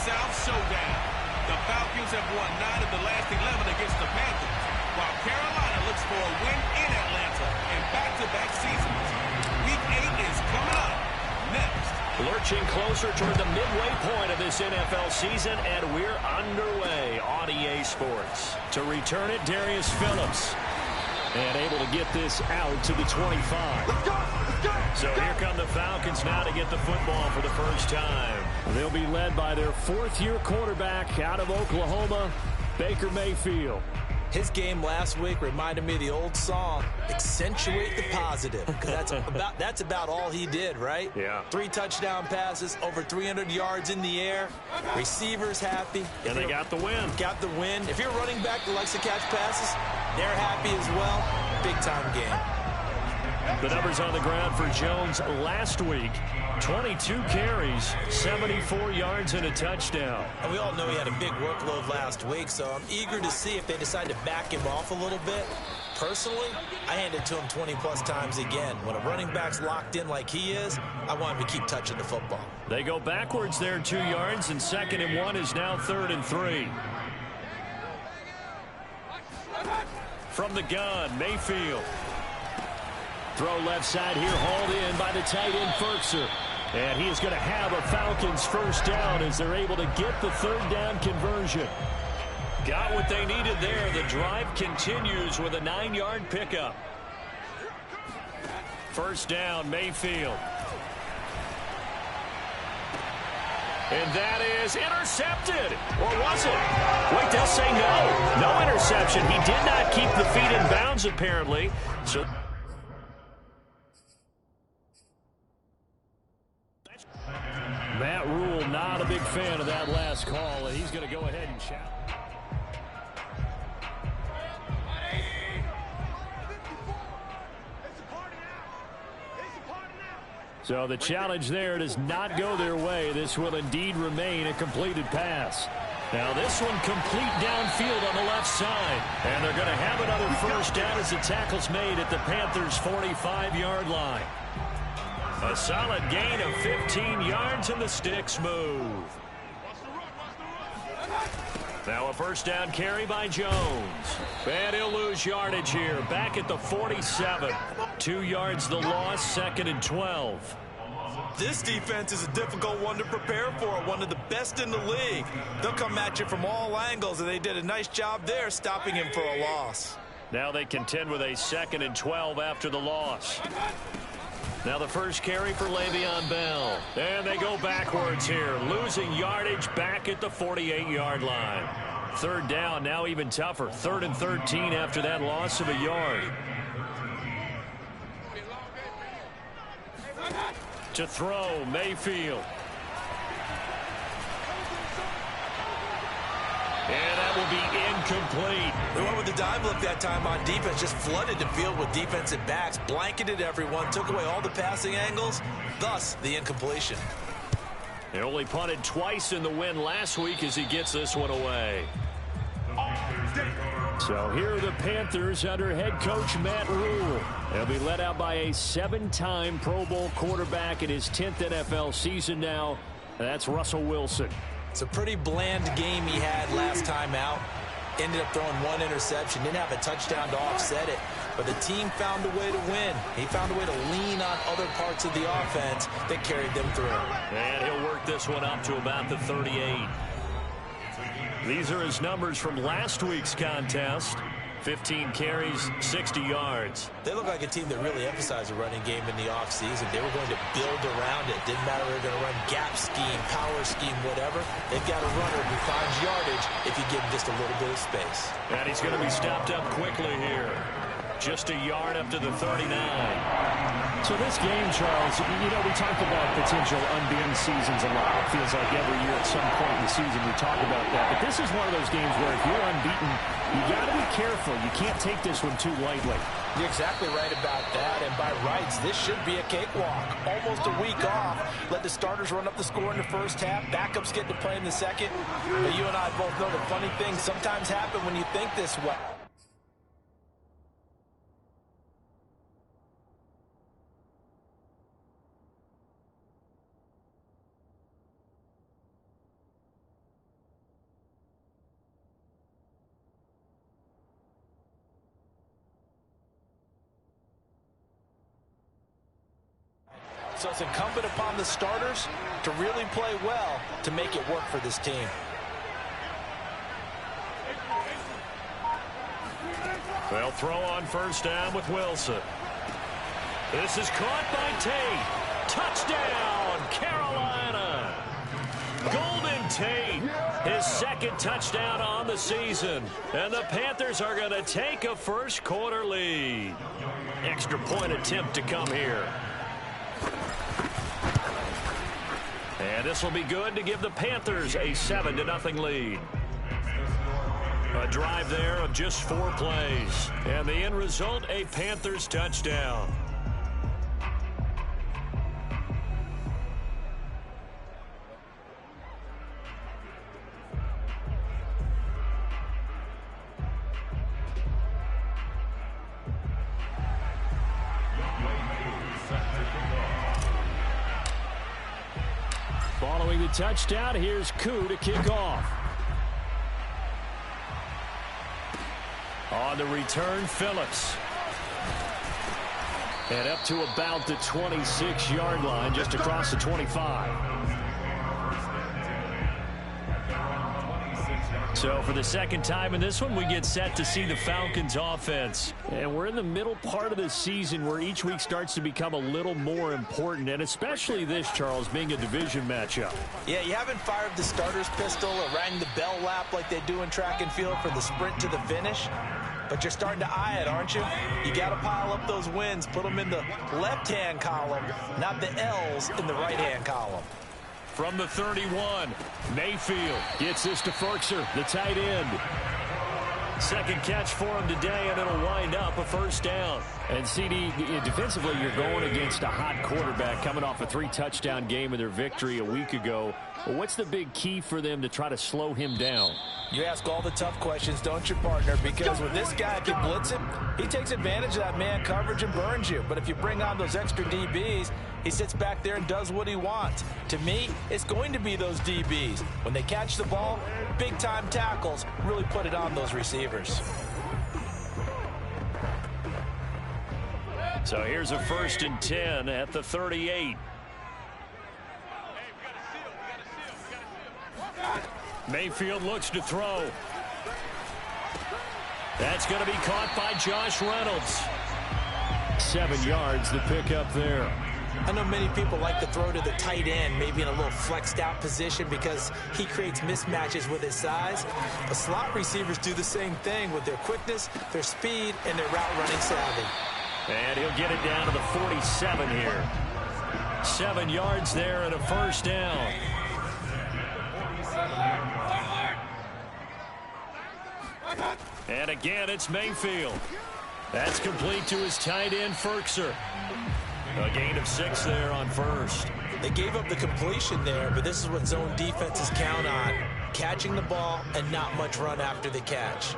South showdown. The Falcons have won 9 of the last 11 against the Panthers, while Carolina looks for a win in Atlanta in back-to-back seasons. Week 8 is coming up next. Lurching closer toward the midway point of this NFL season, and we're underway on EA Sports. To return it, Darius Phillips. And able to get this out to the 25. Let's go! Let's go! So here come the Falcons now to get the football for the first time. They'll be led by their fourth-year quarterback out of Oklahoma, Baker Mayfield. His game last week reminded me of the old song, accentuate the positive. Because that's about all he did, right? Yeah. 3 touchdown passes, over 300 yards in the air. Receivers happy. And they got the win. Got the win. If you're a running back that likes to catch passes, they're happy as well. Big-time game. The numbers on the ground for Jones last week. 22 carries, 74 yards, and a touchdown. And we all know he had a big workload last week, so I'm eager to see if they decide to back him off a little bit. Personally, I hand it to him 20-plus times again. When a running back's locked in like he is, I want him to keep touching the football. They go backwards there 2 yards, and 2nd and 1 is now 3rd and 3. From the gun, Mayfield. Throw left side here, hauled in by the tight end, Ferkser. And he is going to have a Falcons first down as they're able to get the 3rd down conversion. Got what they needed there. The drive continues with a 9-yard pickup. First down, Mayfield. And that is intercepted. Or was it? Wait, they'll say no. No interception. He did not keep the feet in bounds, apparently. So Matt Rule, not a big fan of that last call, and he's going to go ahead and shout. So the challenge there does not go their way. This will indeed remain a completed pass. Now this one complete downfield on the left side. And they're going to have another first down as the tackle's made at the Panthers' 45-yard line. A solid gain of 15 yards and the sticks move. Now a first down carry by Jones. And he'll lose yardage here. Back at the 47. 2 yards the loss, 2nd and 12. This defense is a difficult one to prepare for, one of the best in the league. They'll come at you from all angles, and they did a nice job there stopping him for a loss. Now they contend with a 2nd and 12 after the loss. Now the first carry for Le'Veon Bell. And they go backwards here, losing yardage back at the 48-yard line. 3rd down, now even tougher. 3rd and 13 after that loss of a yard. To throw, Mayfield. And that will be incomplete. They went with the dime look that time on defense, just flooded the field with defensive backs, blanketed everyone, took away all the passing angles, thus the incompletion. They only punted twice in the win last week as he gets this one away. So here are the Panthers under head coach Matt Rule. They'll be led out by a 7-time Pro Bowl quarterback in his 10th NFL season now. That's Russell Wilson. It's a pretty bland game he had last time out. Ended up throwing 1 interception. Didn't have a touchdown to offset it. But the team found a way to win. He found a way to lean on other parts of the offense that carried them through. And he'll work this one up to about the 38. These are his numbers from last week's contest. 15 carries, 60 yards. They look like a team that really emphasized the running game in the offseason. They were going to build around it. Didn't matter if they were going to run gap scheme, power scheme, whatever. They've got a runner who finds yardage if you give him just a little bit of space. And he's going to be stopped up quickly here. Just a yard up to the 39. So this game, Charles, you know, we talked about potential unbeaten seasons a lot. It feels like every year at some point in the season we talk about that. But this is one of those games where if you're unbeaten, you got to be careful. You can't take this one too lightly. You're exactly right about that. And by rights, this should be a cakewalk. Almost a week off. Let the starters run up the score in the first half. Backups get to play in the second. But you and I both know the funny things sometimes happen when you think this way. So it's incumbent upon the starters to really play well to make it work for this team. They'll throw on first down with Wilson. This is caught by Tate. Touchdown, Carolina. Golden Tate, his second touchdown on the season. And the Panthers are going to take a first quarter lead. Extra point attempt to come here. And this will be good to give the Panthers a 7-0 lead. A drive there of just 4 plays. And the end result, a Panthers touchdown. Following the touchdown, here's Koo to kick off. On the return, Phillips. And up to about the 26-yard line, just across the 25. So for the second time in this one, we get set to see the Falcons offense. And we're in the middle part of the season where each week starts to become a little more important, and especially this, Charles, being a division matchup. Yeah, you haven't fired the starter's pistol or rang the bell lap like they do in track and field for the sprint to the finish. But you're starting to eye it, aren't you? You got to pile up those wins, put them in the left-hand column, not the L's in the right-hand column. From the 31, Mayfield gets this to Ferkser, the tight end. Second catch for him today, and it'll wind up a first down. And CD, defensively, you're going against a hot quarterback coming off a 3-touchdown game of their victory a week ago. Well, what's the big key for them to try to slow him down? You ask all the tough questions, don't you, partner? Because when this guy can blitz him, he takes advantage of that man coverage and burns you. But if you bring on those extra DBs, he sits back there and does what he wants. To me, it's going to be those DBs. When they catch the ball, big-time tackles really put it on those receivers. So here's a 1st and 10 at the 38. Mayfield looks to throw. That's going to be caught by Josh Reynolds. 7 yards, the pickup there. I know many people like to throw to the tight end, maybe in a little flexed out position because he creates mismatches with his size. But slot receivers do the same thing with their quickness, their speed, and their route running savvy. And he'll get it down to the 47 here. 7 yards there and a first down. And again, it's Mayfield. That's complete to his tight end, Ferkser. A gain of 6 there on first. They gave up the completion there, but this is what zone defenses count on. Catching the ball and not much run after the catch.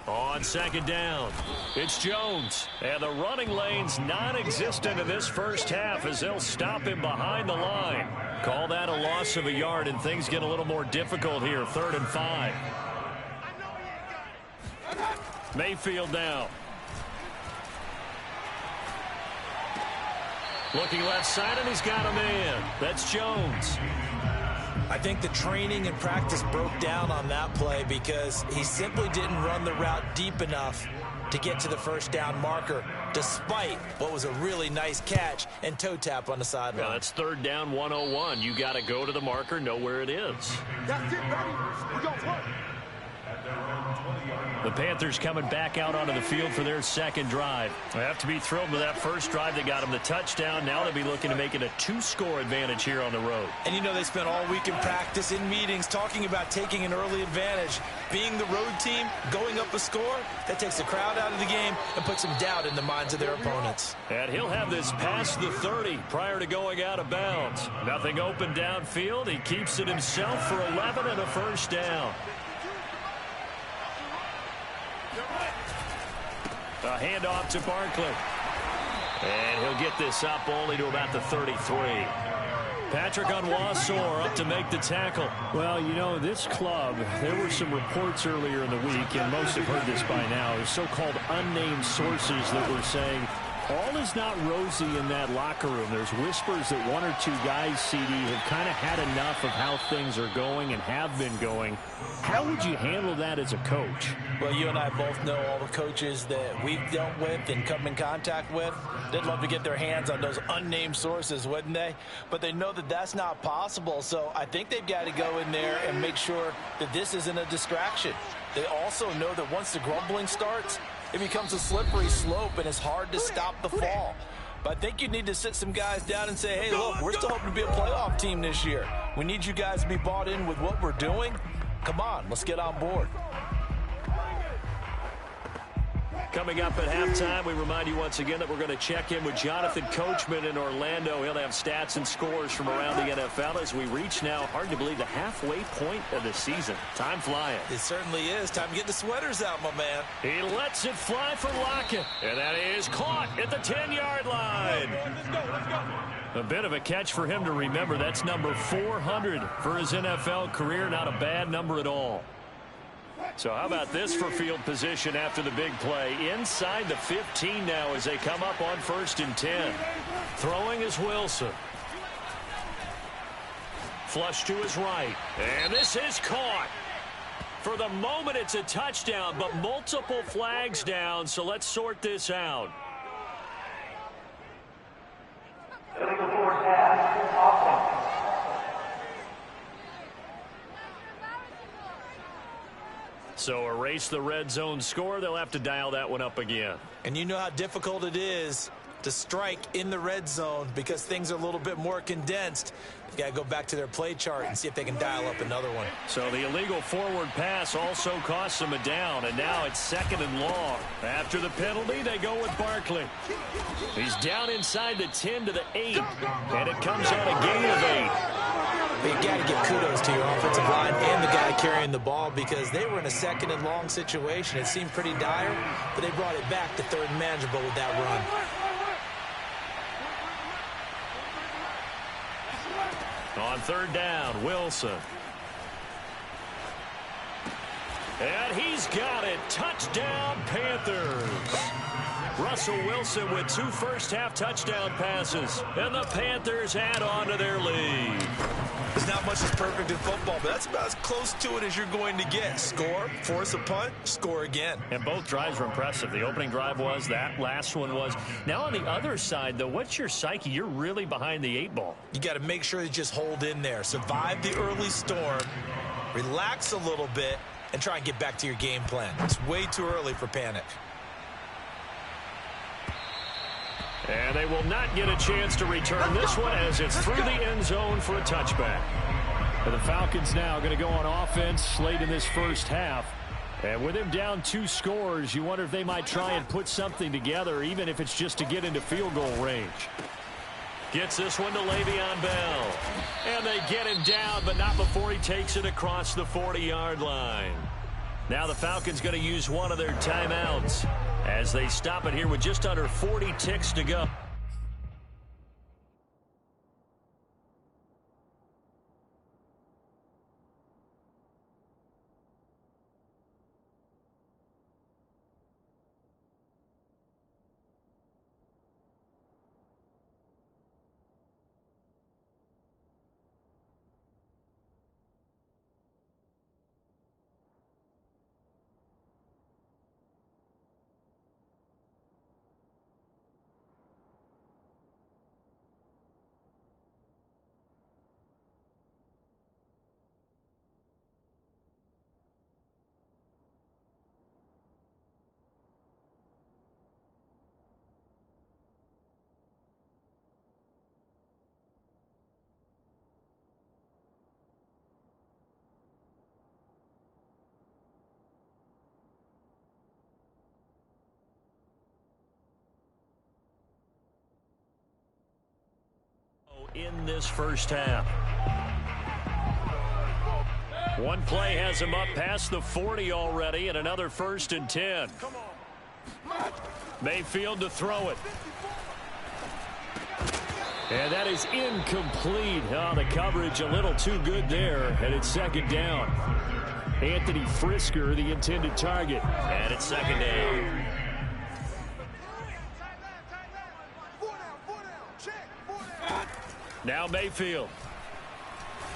On second down, it's Jones. And the running lane's non-existent in this first half as they'll stop him behind the line. Call that a loss of a yard, and things get a little more difficult here. 3rd and 5. Mayfield now. Looking left side, and he's got a man. That's Jones. I think the training and practice broke down on that play because he simply didn't run the route deep enough to get to the first down marker, despite what was a really nice catch and toe tap on the sideline. Yeah, that's 3rd down 101. You got to go to the marker, know where it is. That's it, buddy. We're going to play. The Panthers coming back out onto the field for their second drive. They have to be thrilled with that first drive that got them the touchdown. Now they'll be looking to make it a 2-score advantage here on the road. And you know they spent all week in practice, in meetings, talking about taking an early advantage. Being the road team, going up a score, that takes the crowd out of the game and puts some doubt in the minds of their opponents. And he'll have this past the 30 prior to going out of bounds. Nothing open downfield. He keeps it himself for 11 and a first down. A handoff to Barkley. And he'll get this up only to about the 33. Patrick Onwuasor up to make the tackle. Well, you know, this club, there were some reports earlier in the week, and most have heard this by now, so-called unnamed sources that were saying All is not rosy in that locker room. There's whispers that one or two guys, CD, have kind of had enough of how things are going and have been going. How would you handle that as a coach? Well, you and I both know all the coaches that we've dealt with and come in contact with. They'd love to get their hands on those unnamed sources, wouldn't they? But they know that that's not possible, so I think they've got to go in there and make sure that this isn't a distraction. They also know that once the grumbling starts, it becomes a slippery slope, and it's hard to stop the fall. But I think you need to sit some guys down and say, hey, look, we're still hoping to be a playoff team this year. We need you guys to be bought in with what we're doing. Come on, let's get on board. Coming up at halftime, we remind you once again that we're going to check in with Jonathan Coachman in Orlando. He'll have stats and scores from around the NFL as we reach now, hard to believe, the halfway point of the season. Time flying. It certainly is. Time to get the sweaters out, my man. He lets it fly for Lockett, and that is caught at the 10-yard line. A bit of a catch for him to remember. That's number 400 for his NFL career. Not a bad number at all. So how about this for field position after the big play? Inside the 15 now as they come up on 1st and 10. Throwing is Wilson. Flush to his right. And this is caught. For the moment, it's a touchdown, but multiple flags down, so let's sort this out. So erase the red zone score. They'll have to dial that one up again. And you know how difficult it is to strike in the red zone because things are a little bit more condensed. You've got to go back to their play chart and see if they can dial up another one. So the illegal forward pass also costs them a down, and now it's 2nd and long. After the penalty, they go with Barkley. He's down inside the 10 to the 8, and it comes on a gain of 8. But you got to give kudos to your offensive line and the guy carrying the ball because they were in a 2nd and long situation. It seemed pretty dire, but they brought it back to 3rd and manageable with that run. On 3rd down, Wilson. And he's got it. Touchdown, Panthers. Russell Wilson with 2 first-half touchdown passes. And the Panthers add on to their lead. There's not much that's perfect in football, but that's about as close to it as you're going to get. Score, force a punt, score again. And both drives were impressive. The opening drive was, that last one was. Now on the other side, though, what's your psyche? You're really behind the 8 ball. You got to make sure you just hold in there. Survive the early storm, relax a little bit, and try and get back to your game plan. It's way too early for panic. And they will not get a chance to return this one as it's through the end zone for a touchback. And the Falcons now going to go on offense late in this first half. And with him down 2 scores, you wonder if they might try and put something together, even if it's just to get into field goal range. Gets this one to Le'Veon Bell. And they get him down, but not before he takes it across the 40-yard line. Now the Falcons going to use one of their timeouts as they stop it here with just under 40 ticks to go. In this first half. One play has him up past the 40 already, and another 1st and 10. Mayfield to throw it. And that is incomplete. Oh, the coverage a little too good there, and it's 2nd down. Anthony Frisker, the intended target. And it's 2nd down. Now Mayfield.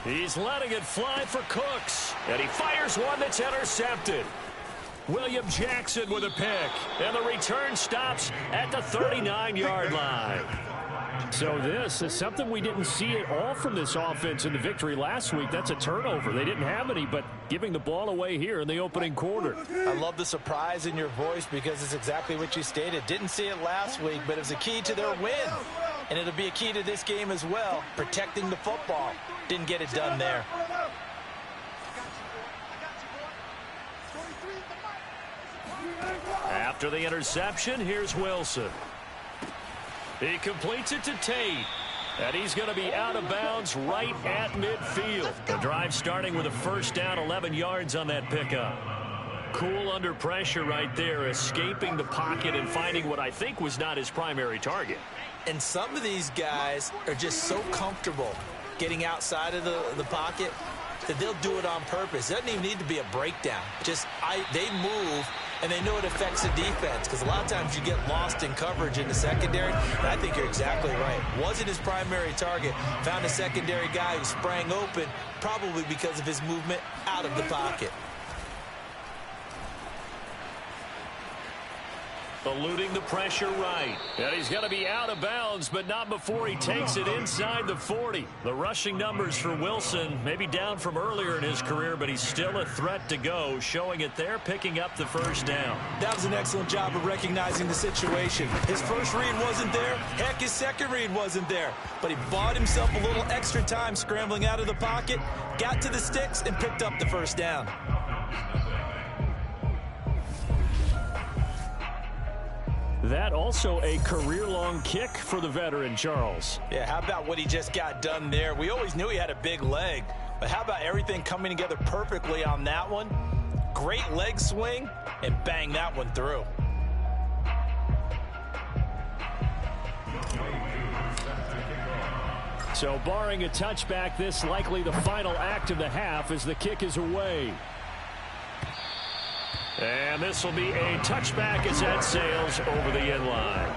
He's letting it fly for Cooks. And he fires one that's intercepted. William Jackson with a pick. And the return stops at the 39-yard line. So this is something we didn't see at all from this offense in the victory last week. That's a turnover. They didn't have any, but giving the ball away here in the opening quarter. I love the surprise in your voice because it's exactly what you stated. Didn't see it last week, but it was a key to their win. And it'll be a key to this game as well, protecting the football. Didn't get it done there. After the interception, here's Wilson. He completes it to Tate. And he's going to be out of bounds right at midfield. The drive starting with a first down, 11 yards on that pickup. Cool under pressure right there, escaping the pocket and finding what I think was not his primary target. And some of these guys are just so comfortable getting outside of the pocket that they'll do it on purpose. It doesn't even need to be a breakdown. Just they move, and they know it affects the defense because a lot of times you get lost in coverage in the secondary. And I think you're exactly right. Wasn't his primary target. Found a secondary guy who sprang open, probably because of his movement out of the pocket. Eluding the pressure right. And he's going to be out of bounds, but not before he takes it inside the 40. The rushing numbers for Wilson, maybe down from earlier in his career, but he's still a threat to go, showing it there, picking up the first down. That was an excellent job of recognizing the situation. His first read wasn't there. Heck, his second read wasn't there. But he bought himself a little extra time scrambling out of the pocket, got to the sticks, and picked up the first down. That also a career-long kick for the veteran, Charles. Yeah, how about what he just got done there? We always knew he had a big leg, but how about everything coming together perfectly on that one? Great leg swing, and bang that one through. So barring a touchback, this likely the final act of the half as the kick is away. And this will be a touchback as that sails over the end line.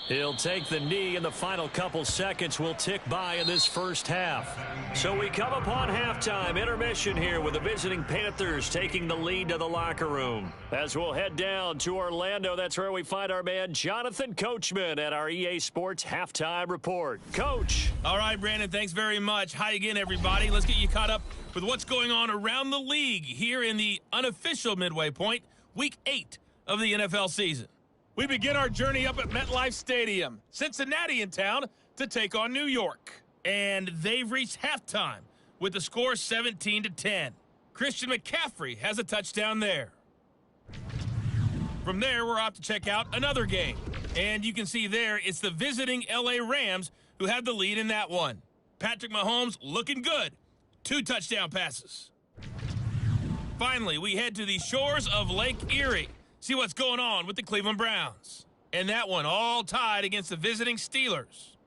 He'll take the knee, and the final couple seconds will tick by in this first half. So we come upon halftime intermission here with the visiting Panthers taking the lead to the locker room. As we'll head down to Orlando, that's where we find our man Jonathan Coachman at our EA Sports Halftime Report. Coach. All right, Brandon, thanks very much. Hi again, everybody. Let's get you caught up with what's going on around the league here in the unofficial midway point, Week 8 of the NFL season. We begin our journey up at MetLife Stadium, Cincinnati in town to take on New York. And they've reached halftime with the score 17-10. Christian McCaffrey has a touchdown there. From there, we're off to check out another game. And you can see there, it's the visiting LA Rams who have the lead in that one. Patrick Mahomes looking good. 2 touchdown passes. Finally, we head to the shores of Lake Erie. See what's going on with the Cleveland Browns. And that one all tied against the visiting Steelers.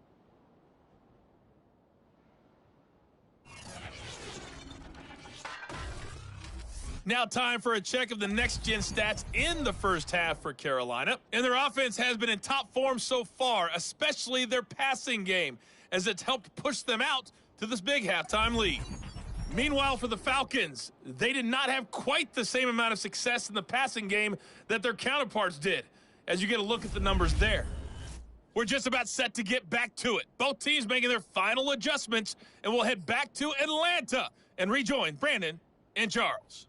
Now time for a check of the next-gen stats in the first half for Carolina. And their offense has been in top form so far, especially their passing game, as it's helped push them out to this big halftime lead. Meanwhile, for the Falcons, they did not have quite the same amount of success in the passing game that their counterparts did, as you get a look at the numbers there. We're just about set to get back to it. Both teams making their final adjustments, and we'll head back to Atlanta and rejoin Brandon and Charles.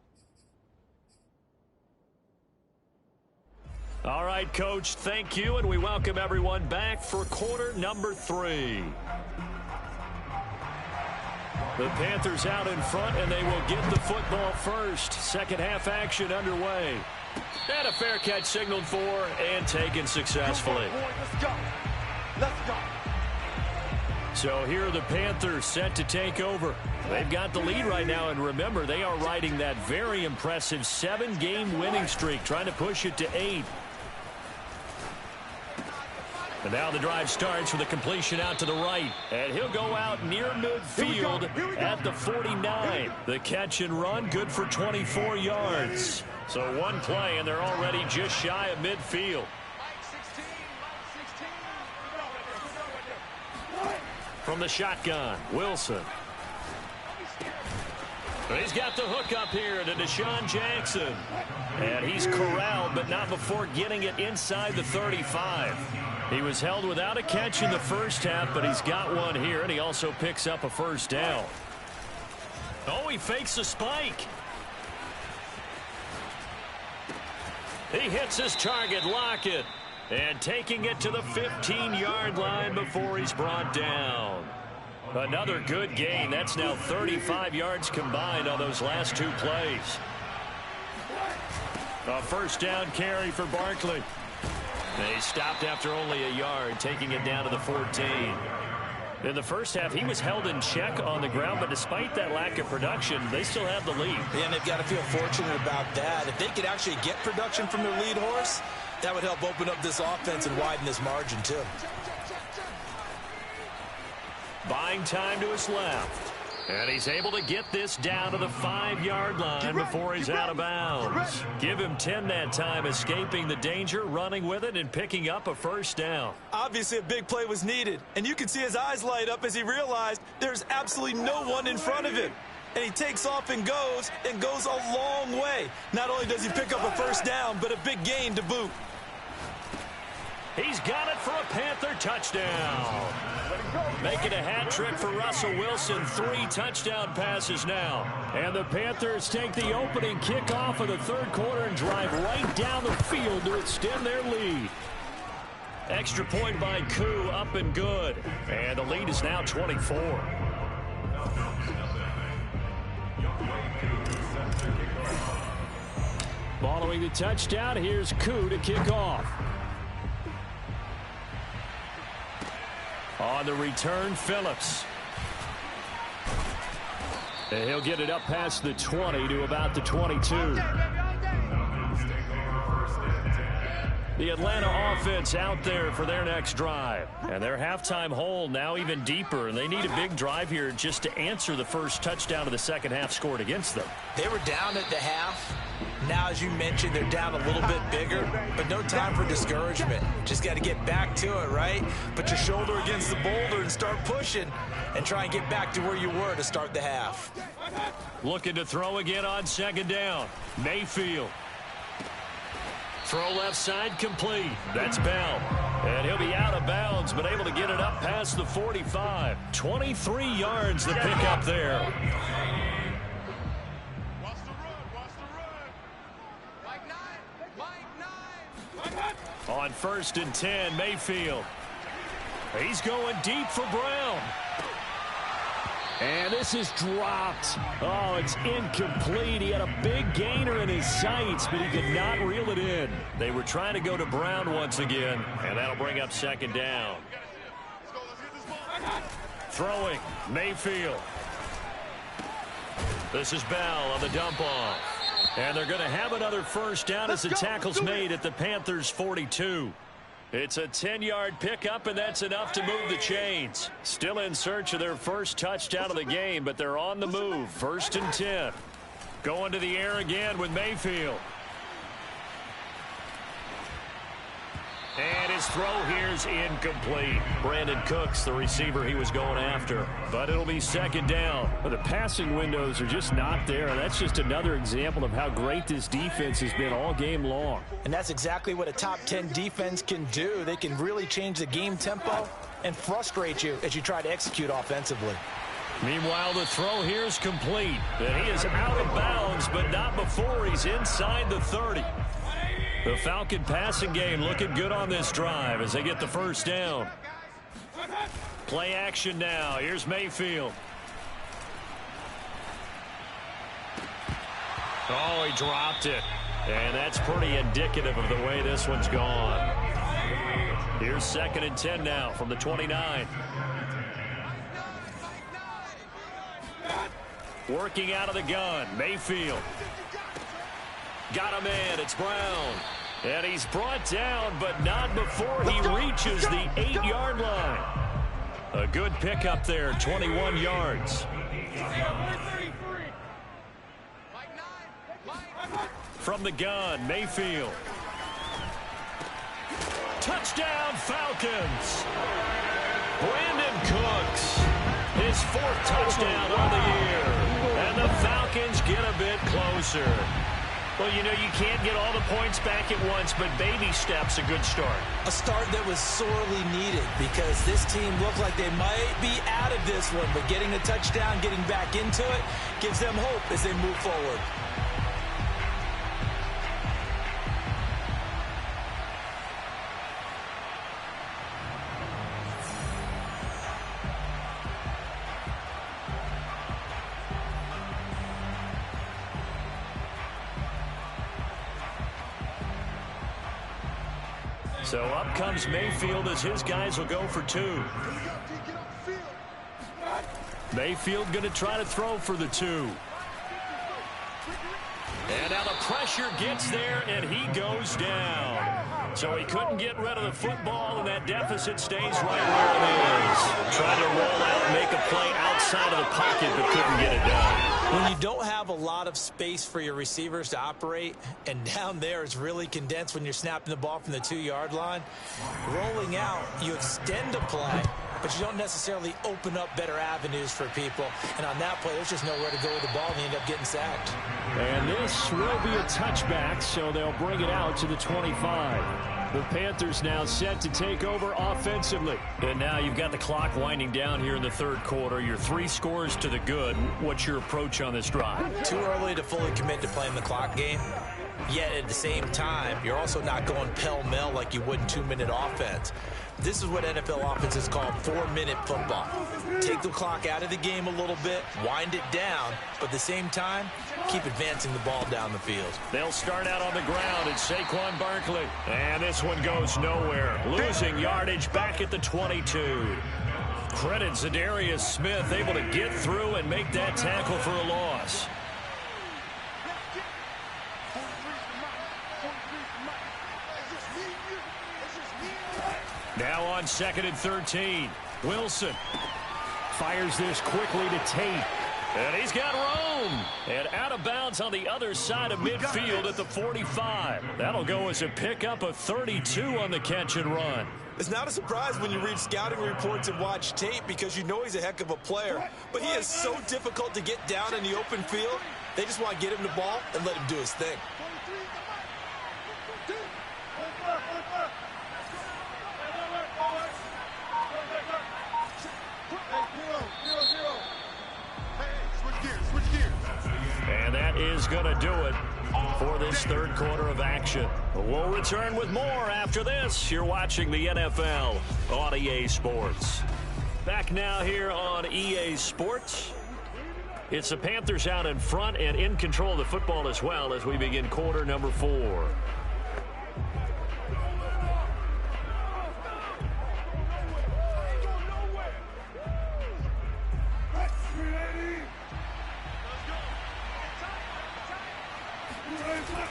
All right, Coach, thank you, and we welcome everyone back for quarter number 3. The Panthers out in front, and they will get the football first. Second half action underway. And a fair catch signaled for and taken successfully. Let's go. Let's go. So here are the Panthers set to take over. They've got the lead right now, and remember, they are riding that very impressive 7-game winning streak, trying to push it to 8. And now the drive starts with a completion out to the right. And he'll go out near midfield at the 49. The catch and run, good for 24 yards. So one play, and they're already just shy of midfield. From the shotgun, Wilson. He's got the hook up here to Deshaun Jackson. And he's corralled, but not before getting it inside the 35. He was held without a catch in the first half, but he's got one here, and he also picks up a first down. Oh, he fakes a spike. He hits his target, Lockett, and taking it to the 15-yard line before he's brought down. Another good gain. That's now 35 yards combined on those last two plays. A first down carry for Barkley. They stopped after only a yard, taking it down to the 14. In the first half, he was held in check on the ground, but despite that lack of production, they still have the lead. Yeah, and they've got to feel fortunate about that. If they could actually get production from their lead horse, that would help open up this offense and widen this margin, too. Buying time to his left. And he's able to get this down to the 5-yard line before he's out of bounds. Give him 10 that time, escaping the danger, running with it, and picking up a first down. Obviously, a big play was needed, and you can see his eyes light up as he realized there's absolutely no one in front of him. And he takes off and goes a long way. Not only does he pick up a first down, but a big gain to boot. He's got it for a Panther touchdown. Making a hat trick for Russell Wilson. 3 touchdown passes now. And the Panthers take the opening kickoff of the third quarter and drive right down the field to extend their lead. Extra point by Koo, up and good. And the lead is now 24. Following the touchdown, here's Koo to kick off. On the return, Phillips. And he'll get it up past the 20 to about the 22. The Atlanta offense out there for their next drive. And their halftime hole now even deeper. And they need a big drive here just to answer the first touchdown of the second half scored against them. They were down at the half. Now, as you mentioned, they're down a little bit bigger, but no time for discouragement. Just got to get back to it, right? Put your shoulder against the boulder and start pushing and try and get back to where you were to start the half. Looking to throw again on second down. Mayfield. Throw left side complete. That's Bell. And he'll be out of bounds, but able to get it up past the 45. 23 yards to pick up there. On 1st and 10, Mayfield. He's going deep for Brown. And this is dropped. Oh, it's incomplete. He had a big gainer in his sights, but he could not reel it in. They were trying to go to Brown once again, and that'll bring up second down. Throwing, Mayfield. This is Bell on the dump off. And they're going to have another first down as the tackle's made at the Panthers' 42. It's a 10-yard pickup, and that's enough to move the chains. Still in search of their first touchdown of the game, but they're on the move. 1st and 10. Going to the air again with Mayfield. And his throw here's incomplete. Brandon Cooks, the receiver he was going after. But it'll be second down. Well, the passing windows are just not there. And that's just another example of how great this defense has been all game long. And that's exactly what a top 10 defense can do. They can really change the game tempo and frustrate you as you try to execute offensively. Meanwhile, the throw here is complete. And he is out of bounds, but not before he's inside the 30. The Falcon passing game looking good on this drive as they get the first down. Play action now. Here's Mayfield. Oh, he dropped it. And that's pretty indicative of the way this one's gone. Here's 2nd and 10 now from the 29. Working out of the gun, Mayfield. Got him in. It's Brown. And he's brought down, but not before he reaches the 8-yard line. A good pickup there, 21 yards. From the gun, Mayfield. Touchdown, Falcons. Brandon Cooks, his 4th touchdown of the year. And the Falcons get a bit closer. Well, you know, you can't get all the points back at once, but baby steps, a good start. A start that was sorely needed because this team looked like they might be out of this one, but getting a touchdown, getting back into it, gives them hope as they move forward. So up comes Mayfield as his guys will go for 2. Mayfield going to try to throw for the 2. And now the pressure gets there, and he goes down. So he couldn't get rid of the football, and that deficit stays right where it is. Trying to roll out and make a play outside of the pocket, but couldn't get it done. When you don't have a lot of space for your receivers to operate, and down there is really condensed when you're snapping the ball from the 2-yard line, rolling out, you extend a play, but you don't necessarily open up better avenues for people. And on that play, there's just nowhere to go with the ball, and they end up getting sacked. And this will be a touchback, so they'll bring it out to the 25. The Panthers now set to take over offensively. And now you've got the clock winding down here in the 3rd quarter. Your 3 scores to the good. What's your approach on this drive? Too early to fully commit to playing the clock game. Yet at the same time, you're also not going pell-mell like you would in 2-minute offense. This is what NFL offenses call 4-minute football. Take the clock out of the game a little bit, wind it down, but at the same time, keep advancing the ball down the field. They'll start out on the ground. It's Saquon Barkley. And this one goes nowhere. Losing yardage back at the 22. Credit Zadarius Smith able to get through and make that tackle for a loss. Now on 2nd and 13. Wilson fires this quickly to Tate. And he's got room. And out of bounds on the other side of midfield at the 45. That'll go as a pickup of 32 on the catch and run. It's not a surprise when you read scouting reports and watch tape because you know he's a heck of a player. But he is so difficult to get down in the open field. They just want to get him the ball and let him do his thing. And that is going to do it for this 3rd quarter of action. We'll return with more after this. You're watching the NFL on EA Sports. Back now here on EA Sports. It's the Panthers out in front and in control of the football as well as we begin quarter number 4.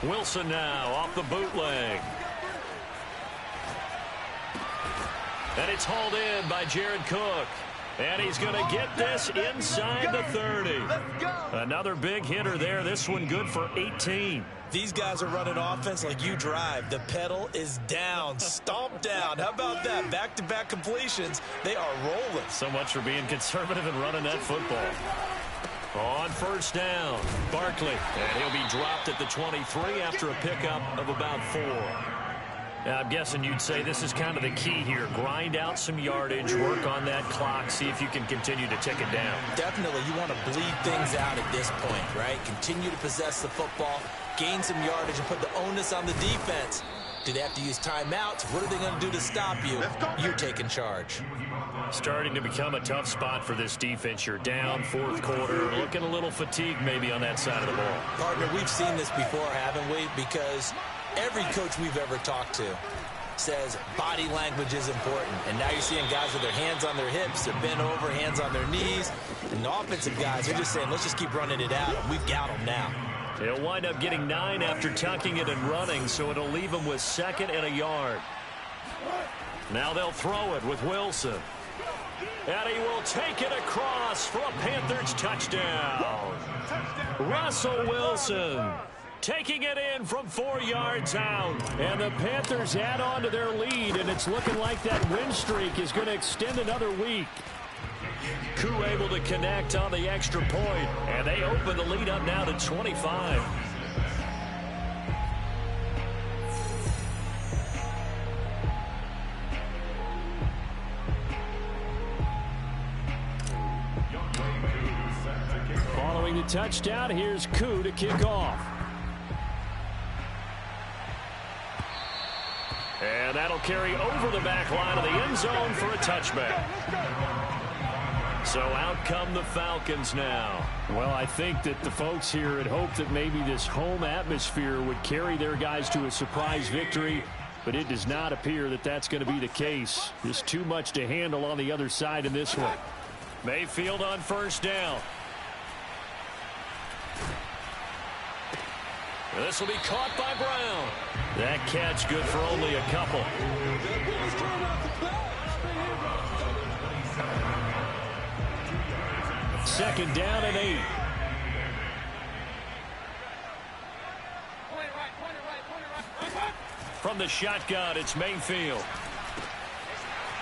Wilson now off the bootleg. And it's hauled in by Jared Cook. And he's going to get this inside the 30. Another big hitter there. This one good for 18. These guys are running offense like you drive. The pedal is down, stomped down. How about that? Back-to-back completions. They are rolling. So much for being conservative and running that football. On 1st down, Barkley. And he'll be dropped at the 23 after a pickup of about 4. Now, I'm guessing you'd say this is kind of the key here. Grind out some yardage, work on that clock, see if you can continue to tick it down. Definitely, you want to bleed things out at this point, right? Continue to possess the football, gain some yardage, and put the onus on the defense. Do they have to use timeouts? What are they going to do to stop you? You're taking charge. Starting to become a tough spot for this defense. You're down 4th quarter, looking a little fatigued maybe on that side of the ball. Partner, we've seen this before, haven't we? Because every coach we've ever talked to says body language is important. And now you're seeing guys with their hands on their hips, they're bent over, hands on their knees. And the offensive guys are just saying, let's just keep running it out. We've got them now. He'll wind up getting 9 after tucking it and running, so it'll leave him with 2nd and a yard. Now they'll throw it with Wilson. And he will take it across for a Panthers touchdown. Russell Wilson taking it in from 4 yards out. And the Panthers add on to their lead, and it's looking like that win streak is going to extend another week. Koo able to connect on the extra point, and they open the lead up now to 25. Following the touchdown, here's Koo to kick off. And that'll carry over the back line of the end zone for a touchback. So out come the Falcons now. Well, I think that the folks here had hoped that maybe this home atmosphere would carry their guys to a surprise victory, but it does not appear that that's going to be the case. Just too much to handle on the other side in this one. Mayfield on first down. This will be caught by Brown. That catch good for only a couple. Second down and 8. From the shotgun, it's Mayfield.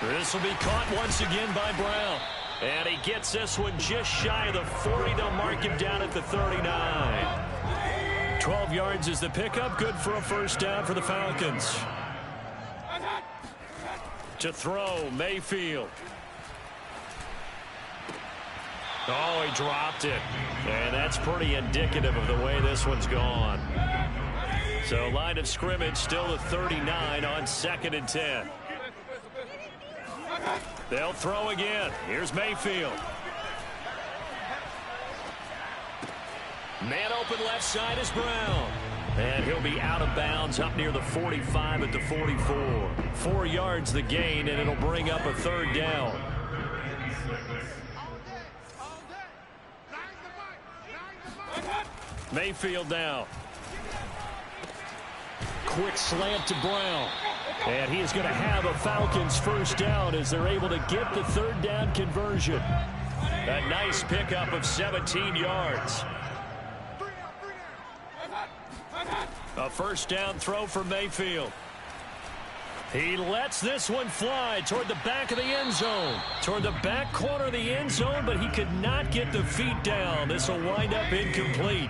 This will be caught once again by Brown. And he gets this one just shy of the 40. They'll mark him down at the 39. 12 yards is the pickup. Good for a first down for the Falcons. To throw, Mayfield. Oh, he dropped it. And that's pretty indicative of the way this one's gone. So line of scrimmage still the 39 on 2nd and 10. They'll throw again. Here's Mayfield. Man open left side is Brown. And he'll be out of bounds up near the 45 at the 44. 4 yards the gain, and it'll bring up a third down. Mayfield down. Quick slant to Brown. And he is going to have a Falcons first down as they're able to get the third down conversion. A nice pickup of 17 yards. A first down throw for Mayfield. He lets this one fly toward the back of the end zone. Toward the back corner of the end zone, but he could not get the feet down. This will wind up incomplete.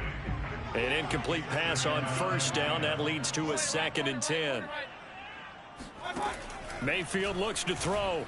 An incomplete pass on first down. That leads to a 2nd and 10. Mayfield looks to throw.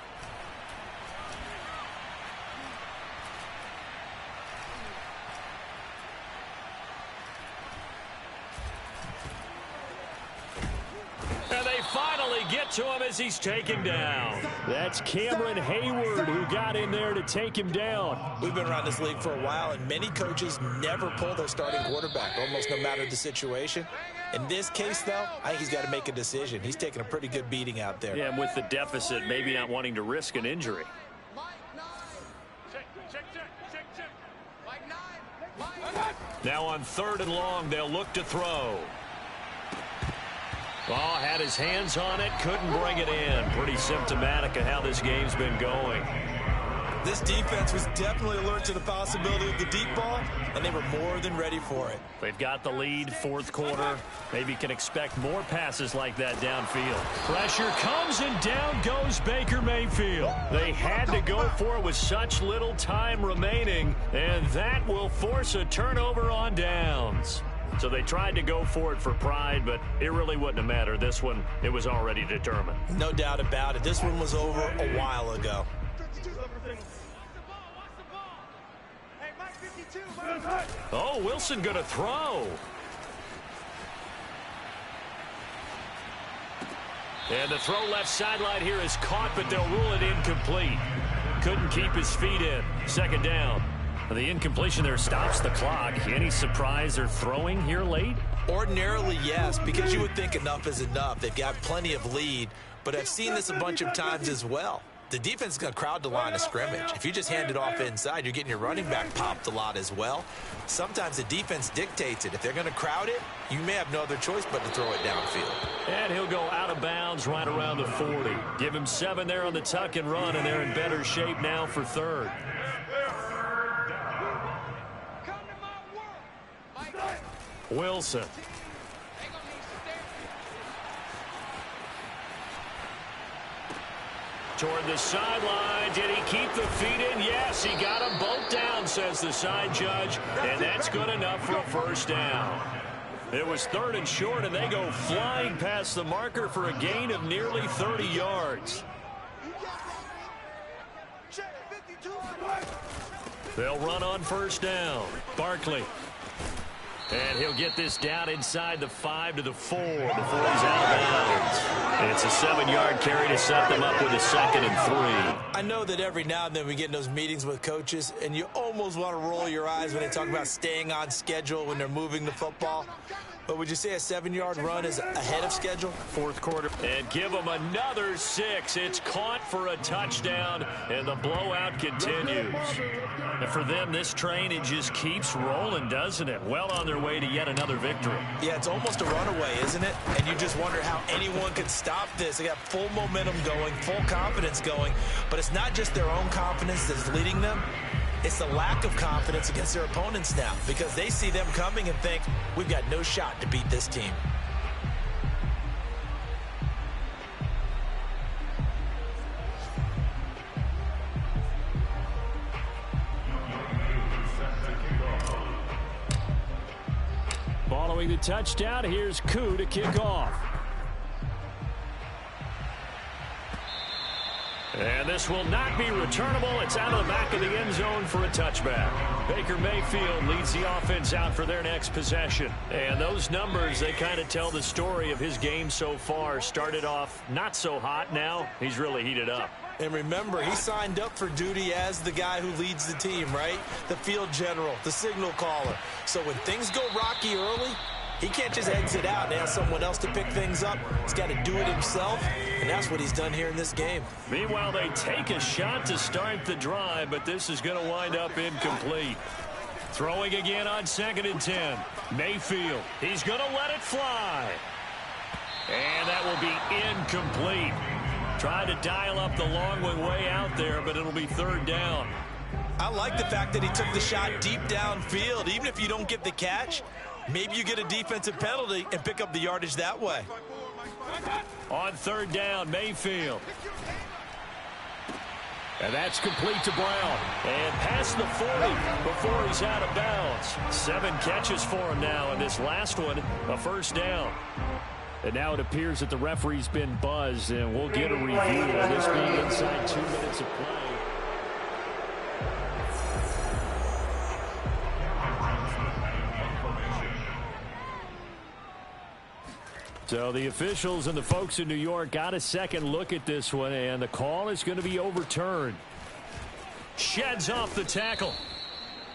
And they finally get to him as he's taken down. That's Cameron Hayward who got in there to take him down. We've been around this league for a while, and many coaches never pull their starting quarterback, almost no matter the situation. In this case, though, I think he's got to make a decision. He's taking a pretty good beating out there. Yeah, and with the deficit, maybe not wanting to risk an injury. Now on 3rd and long, they'll look to throw. Oh, had his hands on it, couldn't bring it in. Pretty symptomatic of how this game's been going. This defense was definitely alert to the possibility of the deep ball, and they were more than ready for it. They've got the lead, 4th quarter. Maybe can expect more passes like that downfield. Pressure comes, and down goes Baker Mayfield. They had to go for it with such little time remaining, and that will force a turnover on downs. So they tried to go for it for pride, but it really wouldn't have mattered. This one, it was already determined. No doubt about it. This one was over a while ago. Oh, Wilson going to throw. And the throw left sideline here is caught, but they'll rule it incomplete. Couldn't keep his feet in. 2nd down. The incompletion there stops the clock. Any surprise they're throwing here late? Ordinarily, yes, because you would think enough is enough. They've got plenty of lead, but I've seen this a bunch of times as well. the defense is going to crowd the line of scrimmage. If you just hand it off inside, you're getting your running back popped a lot as well. Sometimes the defense dictates it. If they're going to crowd it, you may have no other choice but to throw it downfield. And he'll go out of bounds right around the 40. Give him 7 there on the tuck and run, and they're in better shape now for third. Wilson. Toward the sideline. Did he keep the feet in? Yes, he got them both down, says the side judge. And that's good enough for a first down. It was 3rd and short, and they go flying past the marker for a gain of nearly 30 yards. They'll run on first down. Barkley. And he'll get this down inside the 5 to the 4 before he's out of bounds. It's a 7-yard carry to set them up with a 2nd and 3. I know that every now and then we get in those meetings with coaches, and you almost want to roll your eyes when they talk about staying on schedule when they're moving the football. But would you say a 7-yard run is ahead of schedule? 4th quarter. And give them another 6. It's caught for a touchdown, and the blowout continues. And for them, this train, it just keeps rolling, doesn't it? Well on their way to yet another victory. Yeah, it's almost a runaway, isn't it? And you just wonder how anyone could stop this. They got full momentum going, full confidence going. But it's not just their own confidence that's leading them. It's the lack of confidence against their opponents now, because they see them coming and think, we've got no shot to beat this team. Following the touchdown, here's Koo to kick off. And this will not be returnable. It's out of the back of the end zone for a touchback. Baker Mayfield leads the offense out for their next possession. And those numbers, they kind of tell the story of his game so far. Started off not so hot. Now he's really heated up. And remember, he signed up for duty as the guy who leads the team, right? The field general, the signal caller. So when things go rocky early, he can't just exit out and ask someone else to pick things up. He's got to do it himself, and that's what he's done here in this game. Meanwhile, they take a shot to start the drive, but this is going to wind up incomplete. Throwing again on 2nd and 10. Mayfield, he's going to let it fly. And that will be incomplete. Trying to dial up the long one way out there, but it'll be 3rd down. I like the fact that he took the shot deep downfield. Even if you don't get the catch, maybe you get a defensive penalty and pick up the yardage that way. On 3rd down, Mayfield. And that's complete to Brown. And past the 40 before he's out of bounds. 7 catches for him now, and this last one, a first down. And now it appears that the referee's been buzzed, and we'll get a review of this being inside 2 minutes of play. So the officials and the folks in New York got a second look at this one, and the call is going to be overturned. Sheds off the tackle.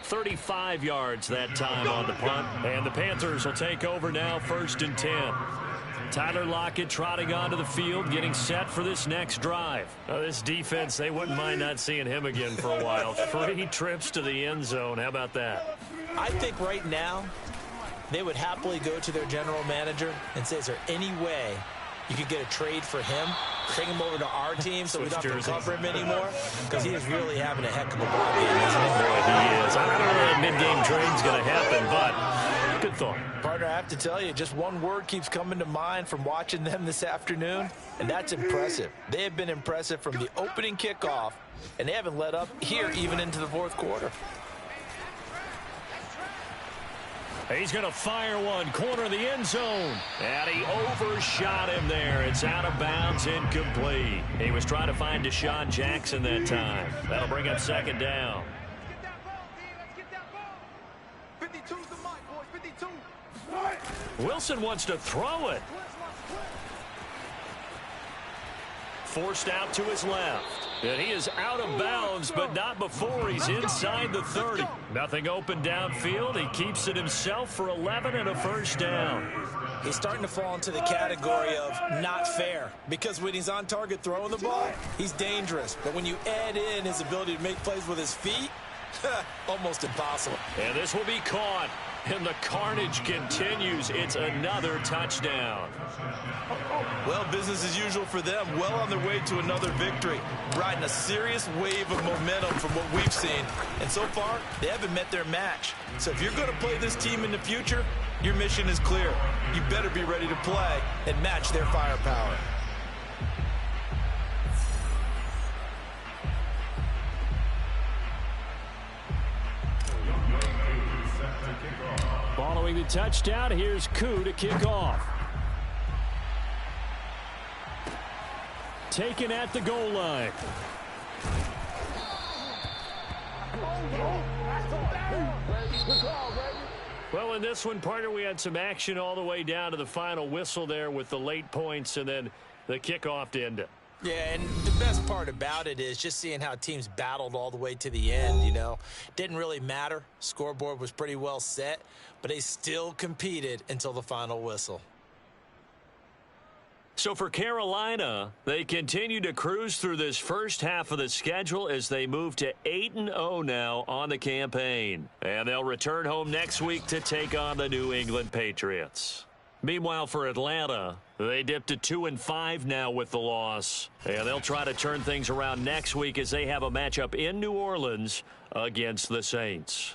35 yards that time on the punt, and the Panthers will take over now, 1st and 10. Tyler Lockett trotting onto the field, getting set for this next drive. This defense, they wouldn't mind not seeing him again for a while. 3 trips to the end zone. How about that? I think right now they would happily go to their general manager and say, is there any way you could get a trade for him? Take him over to our team so we don't have to cover him anymore? Because he is really having a heck of a ball game, isn't he? Boy, he is. I don't know that mid-game trade's going to happen, but good thought. Partner, I have to tell you, just one word keeps coming to mind from watching them this afternoon, and that's impressive. They have been impressive from the opening kickoff, and they haven't let up here even into the 4th quarter. He's going to fire one, corner of the end zone. And he overshot him there. It's out of bounds, incomplete. He was trying to find Deshaun Jackson that time. That'll bring up 2nd down. Wilson wants to throw it. Forced out to his left. And he is out of bounds, but not before he's inside the 30. Nothing open downfield. He keeps it himself for 11 and a first down. He's starting to fall into the category of not fair, because when he's on target throwing the ball, he's dangerous. But when you add in his ability to make plays with his feet, almost impossible. And this will be caught. And the carnage continues. It's another touchdown. Well, business as usual for them. Well on their way to another victory. Riding a serious wave of momentum from what we've seen. And so far, they haven't met their match. So if you're going to play this team in the future, your mission is clear. You better be ready to play and match their firepower. Following the touchdown, here's Koo to kick off. Taken at the goal line. Well, in this one, partner, we had some action all the way down to the final whistle there with the late points and then the kickoff to end it. Yeah, and the best part about it is just seeing how teams battled all the way to the end, you know. Didn't really matter. Scoreboard was pretty well set, but they still competed until the final whistle. So for Carolina, they continue to cruise through this first half of the schedule as they move to 8-0 now on the campaign. And they'll return home next week to take on the New England Patriots. Meanwhile, for Atlanta, they dipped to 2-5 now with the loss. And they'll try to turn things around next week as they have a matchup in New Orleans against the Saints.